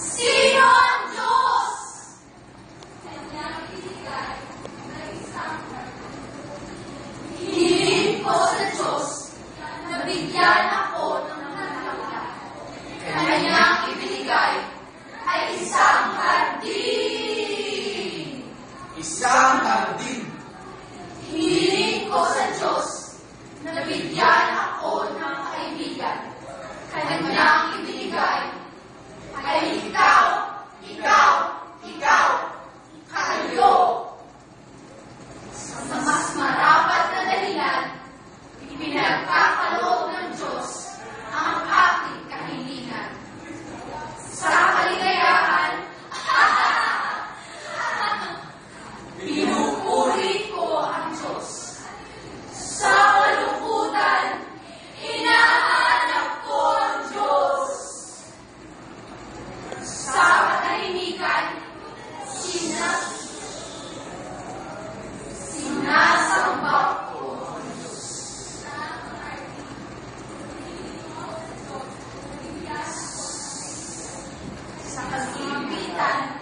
Sino ang Diyos? Kanyang ibigay na isang hiniling ko sa Diyos na bigyan ako ng nagkakala. Kanyang ibigay ay isang hardin. Isang hardin. Hiniling ko sa Diyos na bigyan ako ng kaibigan. Kanyang ibigay ay ikaw, kayo. Sa mas marapat na dahilan, ipinagkakaloob ng Diyos ang aking kahilingan. Sa kaligayahan, pinupuri ko ang Diyos. Sa kalungkutan, hinahanap ko ang Diyos. Sa katahimikan, sinasamba ko ang Diyos. Sa kagipitan,